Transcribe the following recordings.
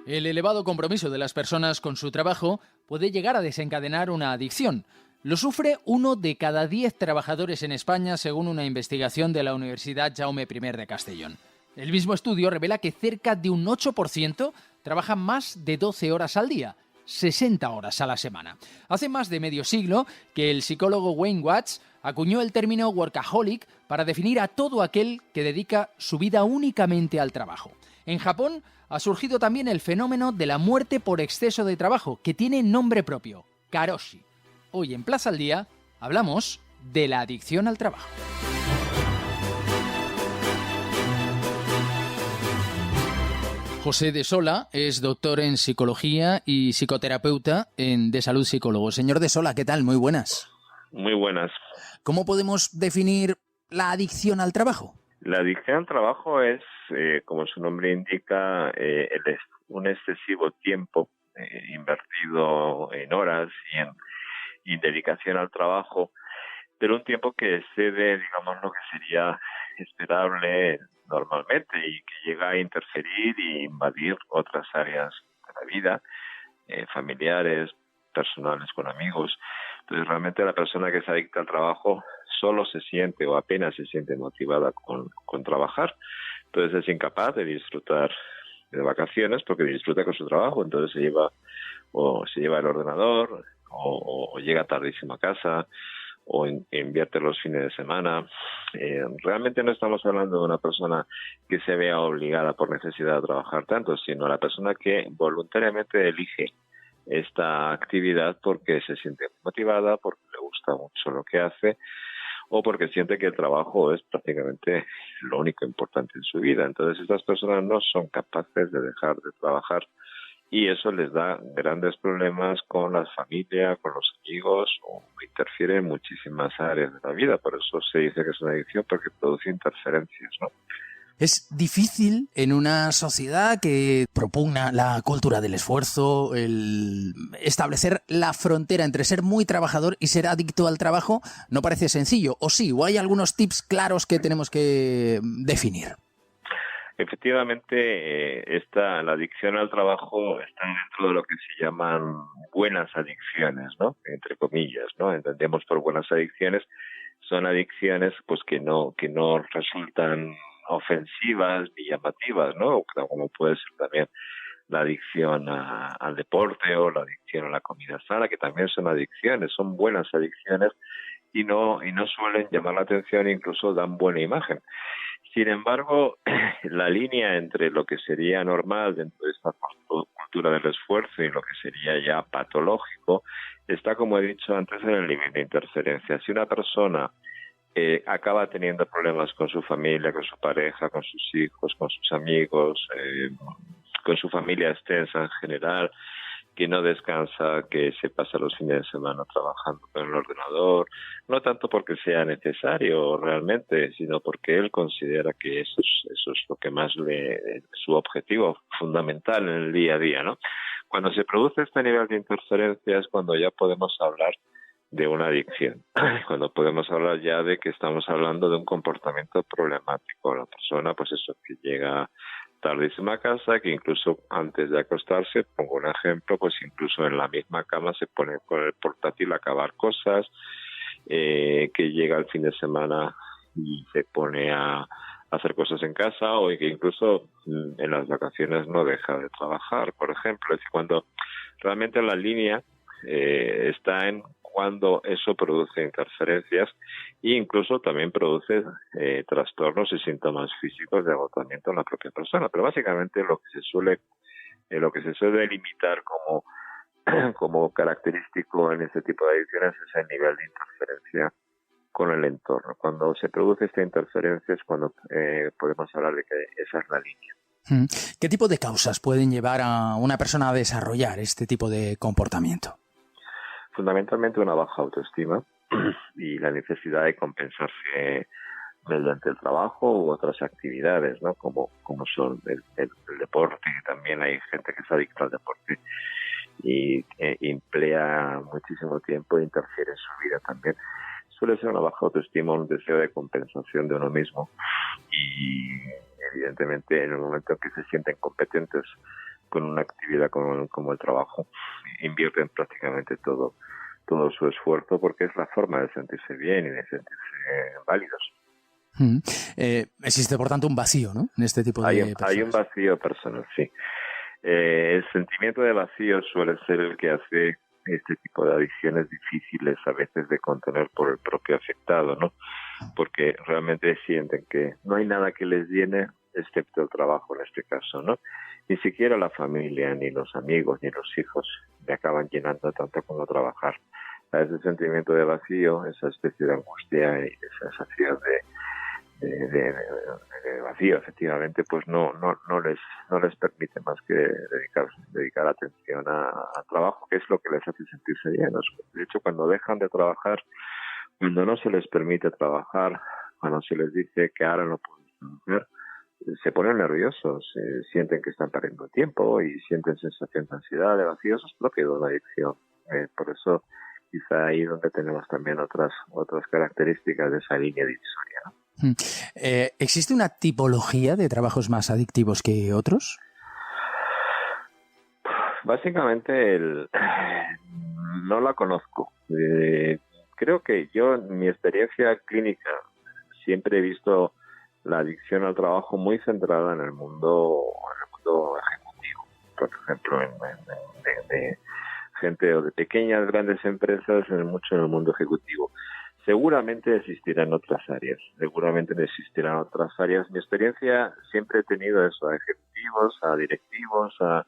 El elevado compromiso de las personas con su trabajo puede llegar a desencadenar una adicción. Lo sufre 1 de cada 10 trabajadores en España, según una investigación de la Universidad Jaume I de Castellón. El mismo estudio revela que cerca de un 8% trabajan más de 12 horas al día, 60 horas a la semana. Hace más de medio siglo que el psicólogo Wayne Watts acuñó el término workaholic para definir a todo aquel que dedica su vida únicamente al trabajo. En Japón ha surgido también el fenómeno de la muerte por exceso de trabajo, que tiene nombre propio, karoshi. Hoy en Plaza al Día hablamos de la adicción al trabajo. José de Sola es doctor en psicología y psicoterapeuta en De Salud Psicólogo. Señor de Sola, ¿qué tal? Muy buenas. Muy buenas. ¿Cómo podemos definir la adicción al trabajo? La adicción al trabajo es, como su nombre indica, un excesivo tiempo invertido en horas y en dedicación al trabajo, pero un tiempo que excede, digamos, lo que sería esperable normalmente y que llega a interferir y invadir otras áreas de la vida, familiares, personales, con amigos. Entonces, realmente la persona que se adicta al trabajo solo se siente o apenas se siente motivada con trabajar. Entonces es incapaz de disfrutar de vacaciones porque disfruta con su trabajo. Entonces se lleva el ordenador o llega tardísimo a casa o invierte los fines de semana. Realmente no estamos hablando de una persona que se vea obligada por necesidad a trabajar tanto, sino la persona que voluntariamente elige esta actividad porque se siente motivada, porque le gusta mucho lo que hace o porque siente que el trabajo es prácticamente lo único importante en su vida. Entonces estas personas no son capaces de dejar de trabajar y eso les da grandes problemas con la familia, con los amigos, o interfiere en muchísimas áreas de la vida. Por eso se dice que es una adicción, porque produce interferencias, ¿no? Es difícil en una sociedad que propugna la cultura del esfuerzo, el establecer la frontera entre ser muy trabajador y ser adicto al trabajo. No parece sencillo, o sí, o hay algunos tips claros que tenemos que definir. Efectivamente, la adicción al trabajo está dentro de lo que se llaman buenas adicciones, ¿no? Entre comillas, ¿no? Entendemos por buenas adicciones, son adicciones pues que no resultan ofensivas ni llamativas, ¿no? Como puede ser también la adicción al deporte o la adicción a la comida sana, que también son adicciones, son buenas adicciones y no suelen llamar la atención, incluso dan buena imagen. Sin embargo, la línea entre lo que sería normal dentro de esta cultura del esfuerzo y lo que sería ya patológico está, como he dicho antes, en el nivel de interferencia. Si una persona acaba teniendo problemas con su familia, con su pareja, con sus hijos, con sus amigos, con su familia extensa en general, que no descansa, que se pasa los fines de semana trabajando con el ordenador, no tanto porque sea necesario realmente, sino porque él considera que eso es lo que más su objetivo fundamental en el día a día, ¿no? Cuando se produce este nivel de interferencia es cuando ya podemos hablar de una adicción, cuando podemos hablar ya de que estamos hablando de un comportamiento problemático. La persona, pues eso, que llega tardísima a casa, que incluso antes de acostarse, pongo un ejemplo, pues incluso en la misma cama se pone con el portátil a acabar cosas, que llega el fin de semana y se pone a hacer cosas en casa, o que incluso en las vacaciones no deja de trabajar, por ejemplo. Es decir, cuando realmente la línea está en cuando eso produce interferencias e incluso también produce trastornos y síntomas físicos de agotamiento en la propia persona. Pero básicamente lo que se suele limitar como característico en este tipo de adicciones es el nivel de interferencia con el entorno. Cuando se produce esta interferencia es cuando podemos hablar de que esa es la línea. ¿Qué tipo de causas pueden llevar a una persona a desarrollar este tipo de comportamiento? Fundamentalmente una baja autoestima y la necesidad de compensarse mediante el trabajo u otras actividades, ¿no? Como son el deporte, que también hay gente que se adicta al deporte y emplea muchísimo tiempo e interfiere en su vida también. Suele ser una baja autoestima, un deseo de compensación de uno mismo y evidentemente en el momento en que se sienten competentes con una actividad como el trabajo. Invierten prácticamente todo su esfuerzo porque es la forma de sentirse bien y de sentirse válidos. Existe, por tanto, un vacío, ¿no?, en este tipo de personas. Hay un vacío personal, sí. El sentimiento de vacío suele ser el que hace este tipo de adicciones difíciles a veces de contener por el propio afectado, ¿no? Porque realmente sienten que no hay nada que les llene excepto el trabajo en este caso, ¿no? Ni siquiera la familia, ni los amigos, ni los hijos me acaban llenando tanto como trabajar. A ese sentimiento de vacío, esa especie de angustia y de sensación de vacío, efectivamente, pues no les permite más que dedicar atención al trabajo, que es lo que les hace sentirse llenos. De hecho, cuando dejan de trabajar, cuando no se les permite trabajar, cuando se les dice que ahora no pueden trabajar, se ponen nerviosos, sienten que están perdiendo tiempo y sienten sensación de ansiedad, de vacío. Eso es propio de una adicción. Por eso quizá ahí donde tenemos también otras características de esa línea divisoria, ¿no? ¿Existe una tipología de trabajos más adictivos que otros? Básicamente no la conozco. Creo que yo en mi experiencia clínica siempre he visto la adicción al trabajo muy centrada en el mundo ejecutivo. Por ejemplo, de gente o de pequeñas, grandes empresas, mucho en el mundo ejecutivo. Seguramente existirán otras áreas, Mi experiencia siempre he tenido eso, a ejecutivos, a directivos, a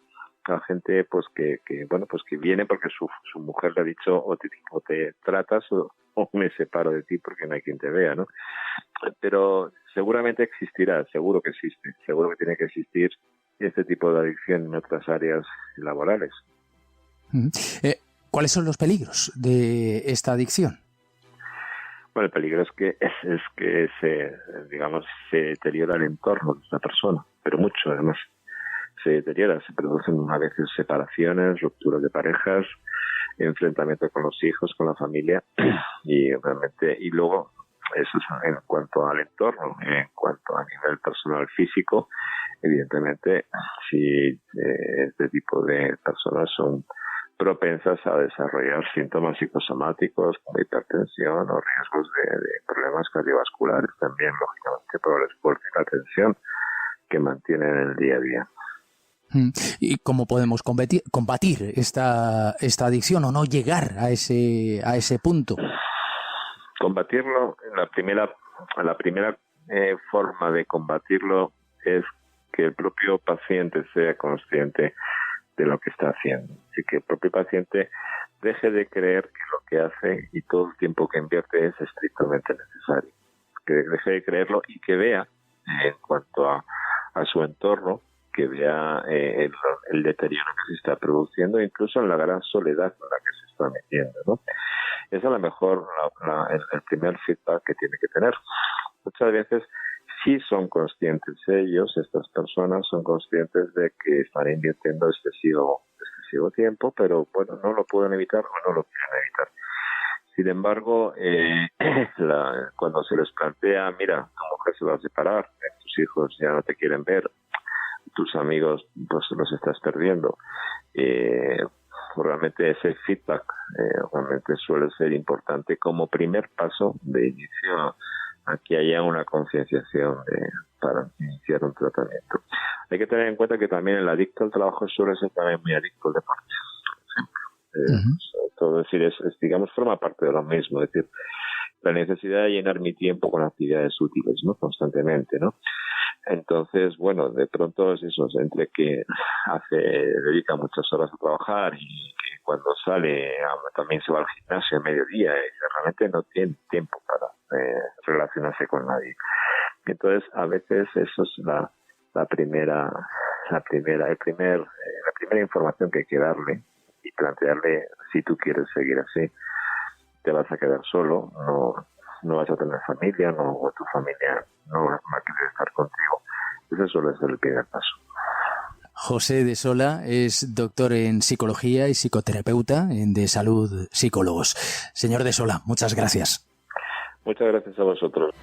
gente pues que viene porque su mujer le ha dicho o te tratas o me separo de ti porque no hay quien te vea, ¿no? Pero seguramente existirá, seguro que existe, seguro que tiene que existir este tipo de adicción en otras áreas laborales. ¿Cuáles son los peligros de esta adicción? Bueno, el peligro es que se deteriora el entorno de esta persona, pero mucho además. Se deteriora, se producen a veces separaciones, rupturas de parejas, enfrentamiento con los hijos, con la familia y luego eso es en cuanto al entorno, en cuanto a nivel personal físico, evidentemente si este tipo de personas son propensas a desarrollar síntomas psicosomáticos como hipertensión o riesgos de problemas cardiovasculares también, lógicamente, por el esfuerzo y la tensión que mantienen en el día a día. ¿Y cómo podemos combatir esta adicción o no llegar a ese punto? Combatirlo, la primera forma de combatirlo es que el propio paciente sea consciente de lo que está haciendo. Así que el propio paciente deje de creer que lo que hace y todo el tiempo que invierte es estrictamente necesario. Que deje de creerlo y que vea, en cuanto a su entorno, que vea el deterioro que se está produciendo, incluso en la gran soledad en la que se está metiendo, ¿no? Esa es a lo mejor el primer feedback que tiene que tener. Muchas veces sí son conscientes ellos, estas personas son conscientes de que están invirtiendo excesivo tiempo, pero bueno, no lo pueden evitar o no lo quieren evitar. Sin embargo, cuando se les plantea, mira, tu mujer se va a separar, tus hijos ya no te quieren ver, tus amigos pues los estás perdiendo, realmente ese feedback realmente suele ser importante como primer paso de inicio a que haya una concienciación para iniciar un tratamiento. Hay que tener en cuenta que también el adicto al trabajo suele ser también muy adicto al deporte, por ejemplo. Todo decir, digamos, forma parte de lo mismo, es decir, la necesidad de llenar mi tiempo con actividades útiles, ¿no? Constantemente, ¿no? Entonces, bueno, de pronto es eso, entre que dedica muchas horas a trabajar y que cuando sale también se va al gimnasio a mediodía y realmente no tiene tiempo para relacionarse con nadie. Entonces, a veces eso es la primera información que hay que darle y plantearle: si tú quieres seguir así, te vas a quedar solo, no vas a tener familia, o tu familia no va a querer estar contigo. Ese suele ser el primer paso. José de Sola es doctor en psicología y psicoterapeuta de Salud Psicólogos. Señor de Sola, muchas gracias. Muchas gracias a vosotros.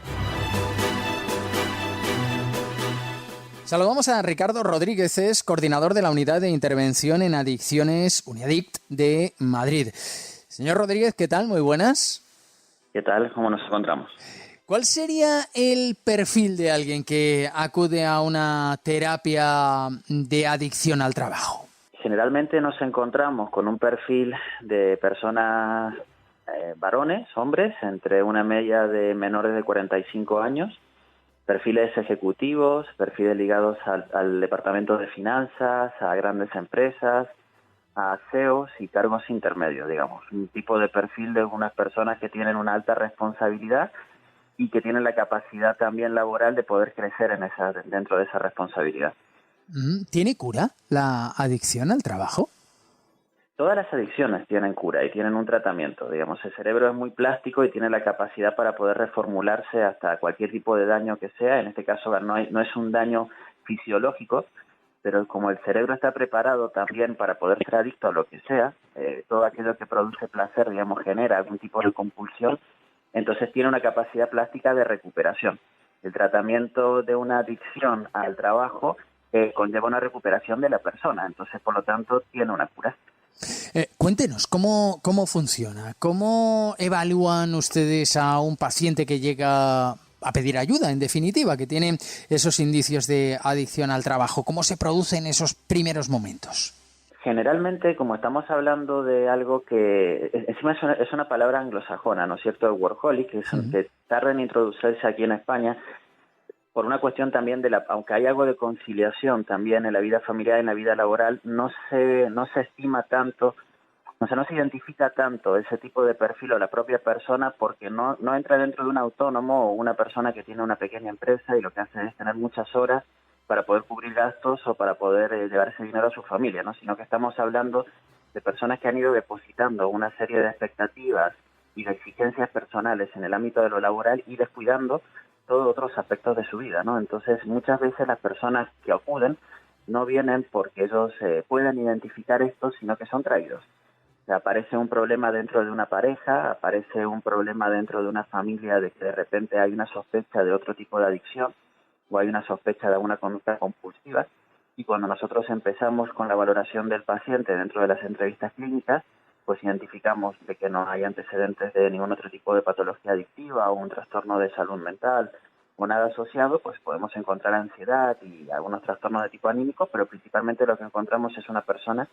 Saludamos a Ricardo Rodríguez, es coordinador de la Unidad de Intervención en Adicciones UNIADICT de Madrid. Señor Rodríguez, ¿qué tal? Muy buenas. ¿Qué tal? ¿Cómo nos encontramos? ¿Cuál sería el perfil de alguien que acude a una terapia de adicción al trabajo? Generalmente nos encontramos con un perfil de personas varones, hombres, entre una media de menores de 45 años, perfiles ejecutivos, perfiles ligados al departamento de finanzas, a grandes empresas, a CEOs y cargos intermedios, digamos. Un tipo de perfil de unas personas que tienen una alta responsabilidad y que tienen la capacidad también laboral de poder crecer dentro de esa responsabilidad. ¿Tiene cura la adicción al trabajo? Todas las adicciones tienen cura y tienen un tratamiento, digamos. El cerebro es muy plástico y tiene la capacidad para poder reformularse hasta cualquier tipo de daño que sea. En este caso no es un daño fisiológico, pero como el cerebro está preparado también para poder ser adicto a lo que sea, todo aquello que produce placer, digamos, genera algún tipo de compulsión, entonces tiene una capacidad plástica de recuperación. El tratamiento de una adicción al trabajo conlleva una recuperación de la persona, entonces por lo tanto tiene una cura. Cuéntenos, ¿cómo funciona? ¿Cómo evalúan ustedes a un paciente que llega a pedir ayuda, en definitiva, que tiene esos indicios de adicción al trabajo? ¿Cómo se producen esos primeros momentos? Generalmente, como estamos hablando de algo que encima es una palabra anglosajona, ¿no es cierto? El workaholic, que tarda en introducirse aquí en España, por una cuestión también aunque hay algo de conciliación también en la vida familiar y en la vida laboral, no se estima tanto, o sea, no se identifica tanto ese tipo de perfil o la propia persona porque no entra dentro de un autónomo o una persona que tiene una pequeña empresa y lo que hace es tener muchas horas para poder cubrir gastos o para poder llevar ese dinero a su familia, ¿no? Sino que estamos hablando de personas que han ido depositando una serie de expectativas y de exigencias personales en el ámbito de lo laboral y descuidando todos otros aspectos de su vida, ¿no? Entonces, muchas veces las personas que acuden no vienen porque ellos puedan identificar esto, sino que son traídos. O sea, aparece un problema dentro de una pareja, aparece un problema dentro de una familia de que de repente hay una sospecha de otro tipo de adicción o hay una sospecha de alguna conducta compulsiva, y cuando nosotros empezamos con la valoración del paciente dentro de las entrevistas clínicas, pues identificamos de que no hay antecedentes de ningún otro tipo de patología adictiva o un trastorno de salud mental o nada asociado, pues podemos encontrar ansiedad y algunos trastornos de tipo anímico, pero principalmente lo que encontramos es una persona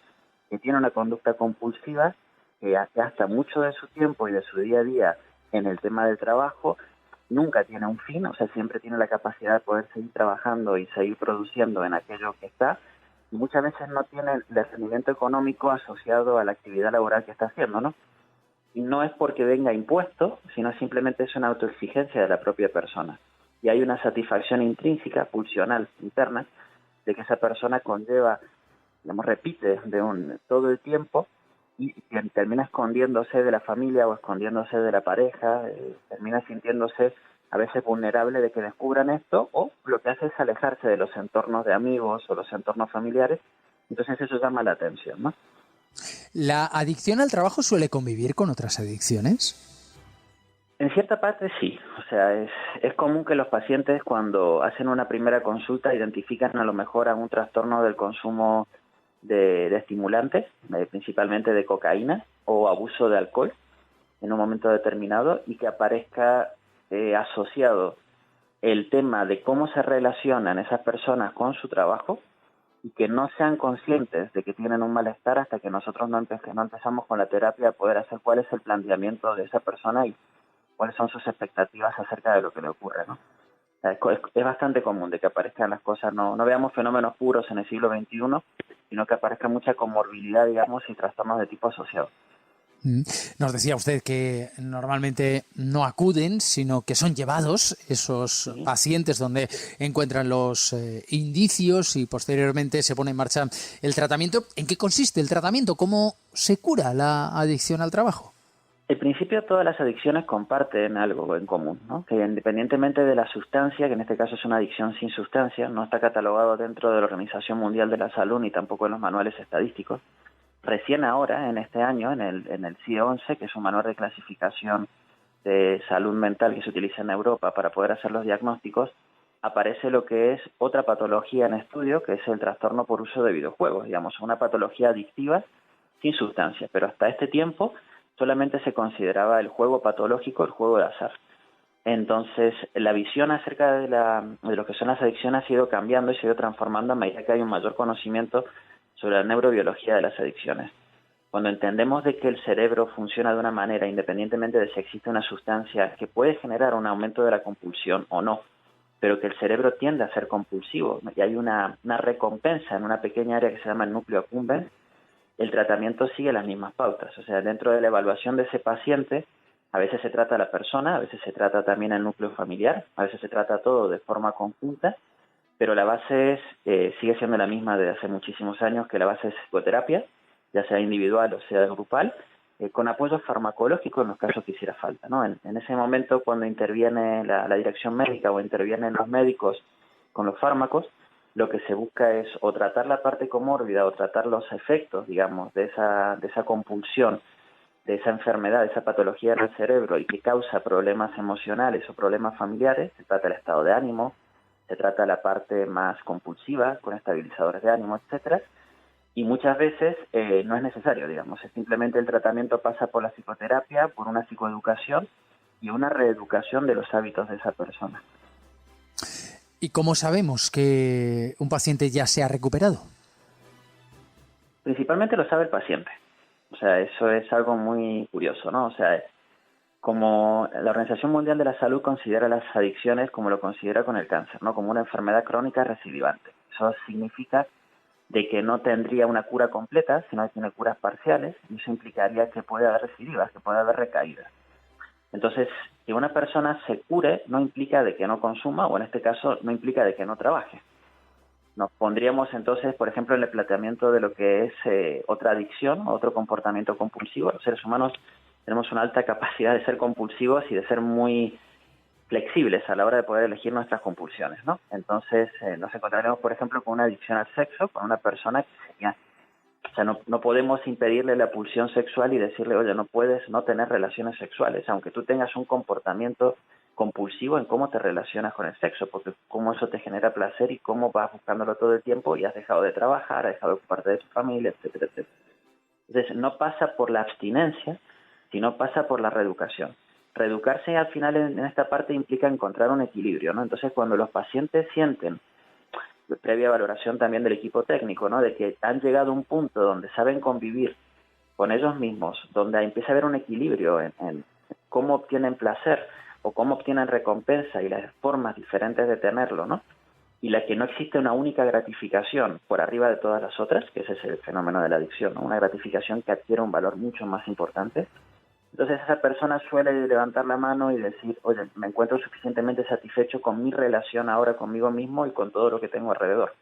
que tiene una conducta compulsiva, que gasta mucho de su tiempo y de su día a día en el tema del trabajo, nunca tiene un fin, o sea, siempre tiene la capacidad de poder seguir trabajando y seguir produciendo en aquello que está, y muchas veces no tiene el rendimiento económico asociado a la actividad laboral que está haciendo, ¿no? Y no es porque venga impuesto, sino simplemente es una autoexigencia de la propia persona. Y hay una satisfacción intrínseca, pulsional, interna, de que esa persona conlleva, digamos, repite todo el tiempo y termina escondiéndose de la familia o escondiéndose de la pareja, termina sintiéndose a veces vulnerable de que descubran esto, o lo que hace es alejarse de los entornos de amigos o los entornos familiares. Entonces eso llama la atención, ¿no? ¿La adicción al trabajo suele convivir con otras adicciones? En cierta parte sí, o sea, es común que los pacientes cuando hacen una primera consulta identifican a lo mejor a un trastorno del consumo de estimulantes, principalmente de cocaína o abuso de alcohol en un momento determinado, y que aparezca asociado el tema de cómo se relacionan esas personas con su trabajo y que no sean conscientes de que tienen un malestar hasta que nosotros no empezamos con la terapia a poder hacer cuál es el planteamiento de esa persona y cuáles son sus expectativas acerca de lo que le ocurre, ¿no? O sea, es bastante común de que aparezcan las cosas, no veamos fenómenos puros en el siglo XXI, sino que aparezca mucha comorbilidad, digamos, y trastornos de tipo asociado. Nos decía usted que normalmente no acuden, sino que son llevados esos pacientes donde encuentran los indicios y posteriormente se pone en marcha el tratamiento. ¿En qué consiste el tratamiento? ¿Cómo se cura la adicción al trabajo? En principio todas las adicciones comparten algo en común, ¿no? Que independientemente de la sustancia, que en este caso es una adicción sin sustancia, no está catalogado dentro de la Organización Mundial de la Salud ni tampoco en los manuales estadísticos. Recién ahora, en este año, en el CIE-11, que es un manual de clasificación de salud mental que se utiliza en Europa para poder hacer los diagnósticos, aparece lo que es otra patología en estudio, que es el trastorno por uso de videojuegos, digamos, una patología adictiva sin sustancia, pero hasta este tiempo solamente se consideraba el juego patológico, el juego de azar. Entonces, la visión acerca de lo que son las adicciones ha ido cambiando y se ha ido transformando a medida que hay un mayor conocimiento sobre la neurobiología de las adicciones. Cuando entendemos de que el cerebro funciona de una manera, independientemente de si existe una sustancia que puede generar un aumento de la compulsión o no, pero que el cerebro tiende a ser compulsivo y hay una recompensa en una pequeña área que se llama el núcleo accumbens, el tratamiento sigue las mismas pautas. O sea, dentro de la evaluación de ese paciente, a veces se trata a la persona, a veces se trata también al núcleo familiar, a veces se trata todo de forma conjunta, pero la base sigue siendo la misma desde hace muchísimos años, que la base es psicoterapia, ya sea individual o sea grupal, con apoyo farmacológico en los casos que hiciera falta, ¿no? En ese momento, cuando interviene la dirección médica o intervienen los médicos con los fármacos, lo que se busca es o tratar la parte comórbida o tratar los efectos, digamos, de esa compulsión, de esa enfermedad, de esa patología en el cerebro y que causa problemas emocionales o problemas familiares. Se trata el estado de ánimo, se trata la parte más compulsiva con estabilizadores de ánimo, etcétera. Y muchas veces no es necesario, digamos, es simplemente el tratamiento pasa por la psicoterapia, por una psicoeducación y una reeducación de los hábitos de esa persona. ¿Y cómo sabemos que un paciente ya se ha recuperado? Principalmente lo sabe el paciente. O sea, eso es algo muy curioso, ¿no? O sea, como la Organización Mundial de la Salud considera las adicciones como lo considera con el cáncer, ¿no? Como una enfermedad crónica recidivante. Eso significa de que no tendría una cura completa, sino que tiene curas parciales, y eso implicaría que puede haber recidivas, que puede haber recaídas. Entonces, que una persona se cure no implica de que no consuma, o en este caso no implica de que no trabaje. Nos pondríamos entonces, por ejemplo, en el planteamiento de lo que es otra adicción, otro comportamiento compulsivo. Los seres humanos tenemos una alta capacidad de ser compulsivos y de ser muy flexibles a la hora de poder elegir nuestras compulsiones, ¿no? Entonces, nos encontraremos, por ejemplo, con una adicción al sexo, con una persona que sería, o sea, no podemos impedirle la pulsión sexual y decirle, oye, no puedes no tener relaciones sexuales, aunque tú tengas un comportamiento compulsivo en cómo te relacionas con el sexo, porque cómo eso te genera placer y cómo vas buscándolo todo el tiempo y has dejado de trabajar, has dejado de ocuparte de tu familia, etcétera, etcétera. Entonces, no pasa por la abstinencia, sino pasa por la reeducación. Reeducarse al final en esta parte implica encontrar un equilibrio, ¿no? Entonces, cuando los pacientes sienten, previa valoración también del equipo técnico, ¿no? De que han llegado a un punto donde saben convivir con ellos mismos, donde empieza a haber un equilibrio en cómo obtienen placer o cómo obtienen recompensa y las formas diferentes de tenerlo, ¿no? Y la que no existe una única gratificación por arriba de todas las otras, que ese es el fenómeno de la adicción, ¿no? Una gratificación que adquiere un valor mucho más importante. Entonces esa persona suele levantar la mano y decir, oye, me encuentro suficientemente satisfecho con mi relación ahora conmigo mismo y con todo lo que tengo alrededor.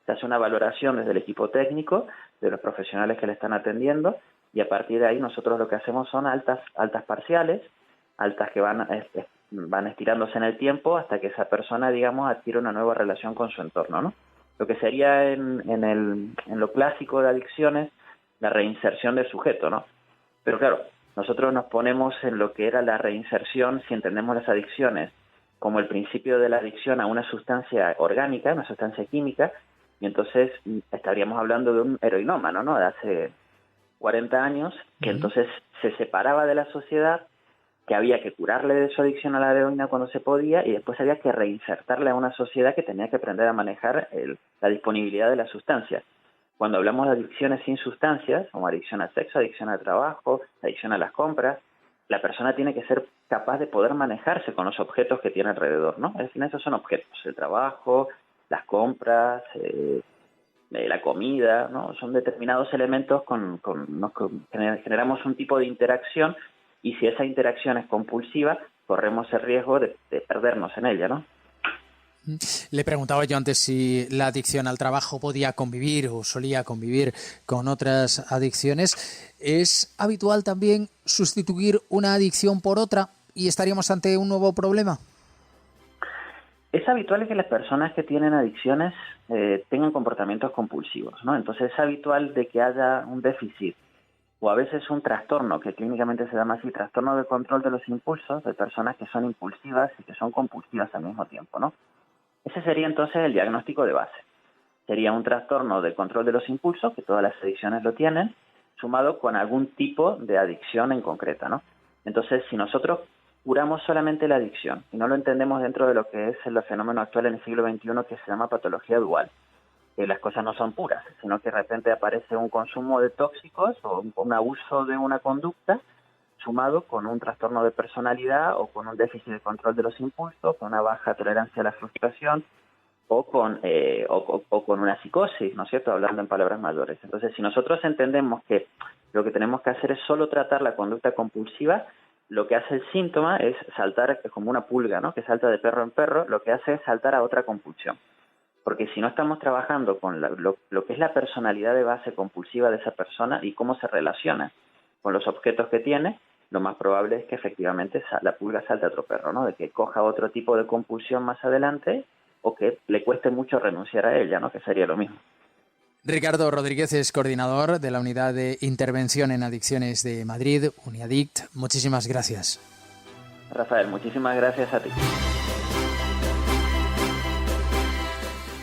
Se hace una valoración desde el equipo técnico, de los profesionales que le están atendiendo, y a partir de ahí nosotros lo que hacemos son altas parciales, altas que van estirándose en el tiempo hasta que esa persona, digamos, adquiere una nueva relación con su entorno, ¿no? Lo que sería en lo clásico de adicciones, la reinserción del sujeto, ¿no? Pero claro, nosotros nos ponemos en lo que era la reinserción, si entendemos las adicciones como el principio de la adicción a una sustancia orgánica, una sustancia química, y entonces estaríamos hablando de un heroinómano, ¿no? De hace 40 años, que entonces se separaba de la sociedad, que había que curarle de su adicción a la heroína cuando se podía, y después había que reinsertarle a una sociedad que tenía que aprender a manejar la disponibilidad de la sustancia. Cuando hablamos de adicciones sin sustancias, como adicción al sexo, adicción al trabajo, adicción a las compras, la persona tiene que ser capaz de poder manejarse con los objetos que tiene alrededor, ¿no? Al final esos son objetos, el trabajo, las compras, la comida, ¿no? Son determinados elementos con los que generamos un tipo de interacción, y si esa interacción es compulsiva, corremos el riesgo de perdernos en ella, ¿no? Le preguntaba yo antes si la adicción al trabajo podía convivir o solía convivir con otras adicciones. ¿Es habitual también sustituir una adicción por otra y estaríamos ante un nuevo problema? Es habitual que las personas que tienen adicciones tengan comportamientos compulsivos, ¿no? Entonces es habitual de que haya un déficit o a veces un trastorno, que clínicamente se llama así, trastorno de control de los impulsos, de personas que son impulsivas y que son compulsivas al mismo tiempo, ¿no? Ese sería entonces el diagnóstico de base. Sería un trastorno de control de los impulsos, que todas las adicciones lo tienen, sumado con algún tipo de adicción en concreta, ¿no? Entonces, si nosotros curamos solamente la adicción y no lo entendemos dentro de lo que es el fenómeno actual en el siglo XXI que se llama patología dual, que las cosas no son puras, sino que de repente aparece un consumo de tóxicos o un abuso de una conducta sumado con un trastorno de personalidad o con un déficit de control de los impulsos, con una baja tolerancia a la frustración o con una psicosis, ¿no es cierto?, hablando en palabras mayores. Entonces, si nosotros entendemos que lo que tenemos que hacer es solo tratar la conducta compulsiva, lo que hace el síntoma es saltar como una pulga, ¿no?, que salta de perro en perro, lo que hace es saltar a otra compulsión. Porque si no estamos trabajando con lo que es la personalidad de base compulsiva de esa persona y cómo se relaciona con los objetos que tiene, lo más probable es que efectivamente la pulga salte a otro perro, ¿no?, de que coja otro tipo de compulsión más adelante o que le cueste mucho renunciar a ella, ¿no?, que sería lo mismo. Ricardo Rodríguez es coordinador de la Unidad de Intervención en Adicciones de Madrid, Uniadict. Muchísimas gracias. Rafael, muchísimas gracias a ti.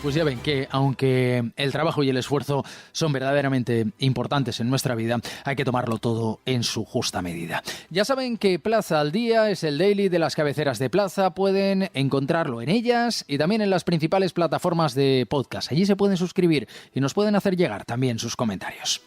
Pues ya ven que, aunque el trabajo y el esfuerzo son verdaderamente importantes en nuestra vida, hay que tomarlo todo en su justa medida. Ya saben que Plaza al Día es el daily de las cabeceras de Plaza. Pueden encontrarlo en ellas y también en las principales plataformas de podcast. Allí se pueden suscribir y nos pueden hacer llegar también sus comentarios.